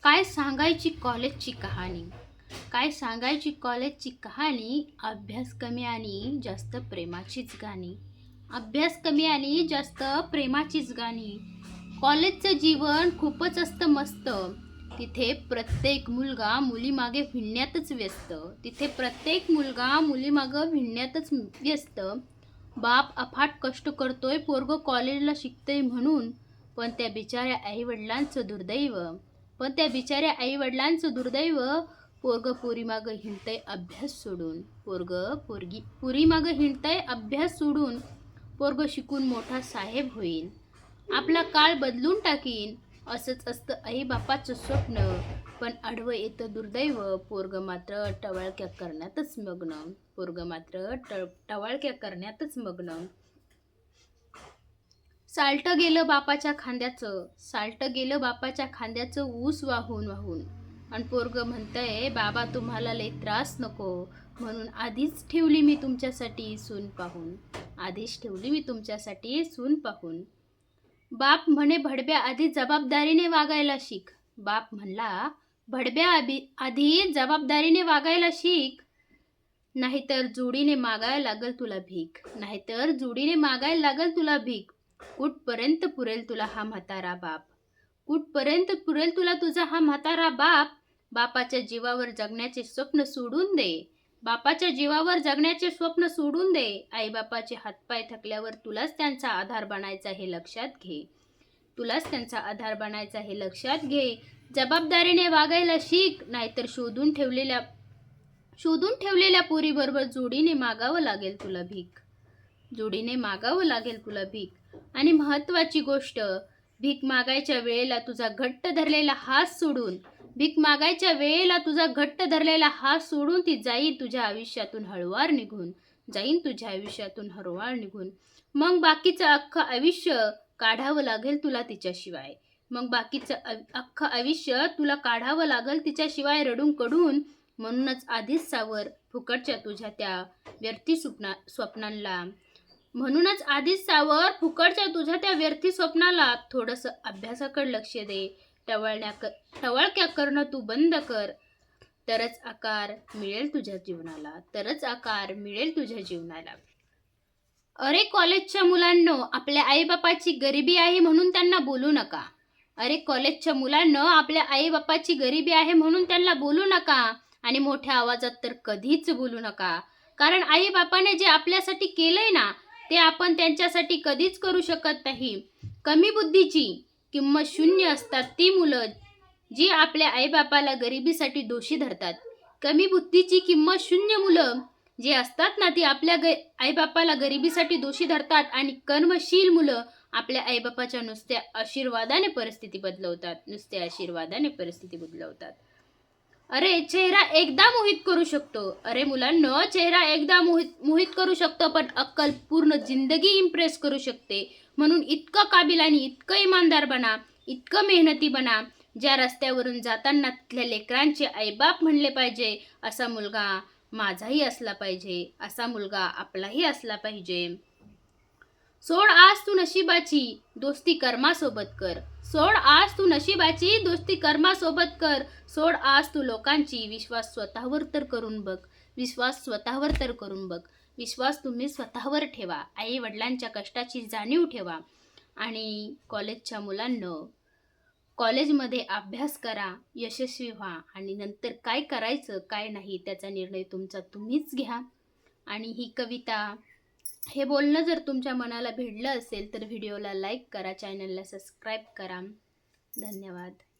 काय सांगायची कॉलेजची कहाणी. काय सांगायची कॉलेजची कहाणी. अभ्यास कमी आणि जास्त प्रेमाचीच गाणी. अभ्यास कमी आणि जास्त प्रेमाचीच गाणी. कॉलेजचं जीवन खूपच असतं मस्त. तिथे प्रत्येक मुलगा मुलीमागे भिडण्यातच व्यस्त. तिथे प्रत्येक मुलगा मुलीमागं भिडण्यातच व्यस्त. बाप अफाट कष्ट करतोय पोरगं कॉलेजला शिकतंय म्हणून. पण त्या बिचाऱ्या आईवडिलांचं दुर्दैव. दुर्दैव. पोरगं पोरीमागं हिंडतंय अभ्यास सोडून. पुरीमागं हिंडतंय अभ्यास सोडून. पोरगं शिकून मोठा साहेब होईल, आपला काळ बदलून टाकीन, असंच असतं आई बापाचं स्वप्न. पण आडवं येतं दुर्दैव. पोरगं मात्र टवाळक्या करण्यातच मग्न. साल्ट गेलं बापाच्या खांद्याचं ऊस वाहून वाहून. आणि पोरगं म्हणतंय बाबा तुम्हाला लय त्रास नको, म्हणून आधीच ठेवली मी तुमच्यासाठी सून पाहून. बाप म्हणे भडब्या आधी जबाबदारीने वागायला शिक. बाप म्हणला भडब्या आधी जबाबदारीने वागायला शिक, नाहीतर जोडीने मागायला लागल तुला भीक. कुठपर्यंत पुरेल तुला तुझा हा म्हातारा बाप. बापाच्या जीवावर जगण्याचे स्वप्न सोडून दे. आई बापाचे हातपाय थकल्यावर तुलाच त्यांचा आधार बनायचा हे लक्षात घे. जबाबदारीने वागायला शिक, नाहीतर शोधून ठेवलेल्या पोरीबरोबर जोडीने मागावं लागेल तुला भीक. आणि महत्वाची गोष्ट, भीक मागायच्या वेळेला तुझा घट्ट धरलेला हात सोडून ती जाईल तुझ्या आयुष्यातून हळुवार निघून. मग बाकीचं अख्खं आयुष्य काढावं लागेल तुला तिच्याशिवाय रडून कडून. म्हणूनच आधीच सावर फुकटच्या तुझ्या त्या व्यर्थी स्वप्नाला. थोडंसं अभ्यासाकडे लक्ष दे. टवळक्या करणं तू बंद कर. तरच आकार मिळेल तुझ्या जीवनाला. अरे कॉलेजच्या मुलांनो, आपल्या आईबापाची गरिबी आहे म्हणून त्यांना बोलू नका. आणि मोठ्या आवाजात तर कधीच बोलू नका. कारण आई बापाने जे आपल्यासाठी केलंय ना, ते आपण त्यांच्यासाठी कधीच करू शकत नाही. कमी बुद्धीची किंमत शून्य असतात ती मुलं जी आपल्या आईबापाला गरिबीसाठी दोषी धरतात. कमी बुद्धीची किंमत शून्य मुलं जी असतात ना, ती आपल्या आईबापाला गरिबीसाठी दोषी धरतात. आणि कर्मशील मुलं आपल्या आईबापाच्या नुसत्या आशीर्वादाने परिस्थिती बदलवतात. अरे चेहरा एकदा मोहित करू शकतो, पण अक्कल पूर्ण जिंदगी इम्प्रेस करू शकते. म्हणून इतकं काबिल आणि इतकं इमानदार बना, इतकं मेहनती बना. ज्या रस्त्यावरून जाताना तिथल्या लेकरांचे आईबाप म्हणले पाहिजे, असा मुलगा माझाही असला पाहिजे, असा मुलगा आपलाही असला पाहिजे. सोड आज तू नशिबाची दोस्ती कर्मासोबत कर. सोड आज तू लोकांची विश्वास स्वतःवर तर करून बघ. विश्वास तुम्ही स्वतःवर ठेवा. आई वडिलांच्या कष्टाची जाणीव ठेवा. आणि कॉलेजच्या मुलांना, कॉलेजमध्ये अभ्यास करा, यशस्वी व्हा. आणि नंतर काय करायचं काय नाही त्याचा निर्णय तुम्हीच घ्या. आणि ही कविता, हे बोलणं जर तुमच्या मनाला भिडलं असेल तर व्हिडिओला लाईक करा, चॅनलला सबस्क्राईब करा. धन्यवाद.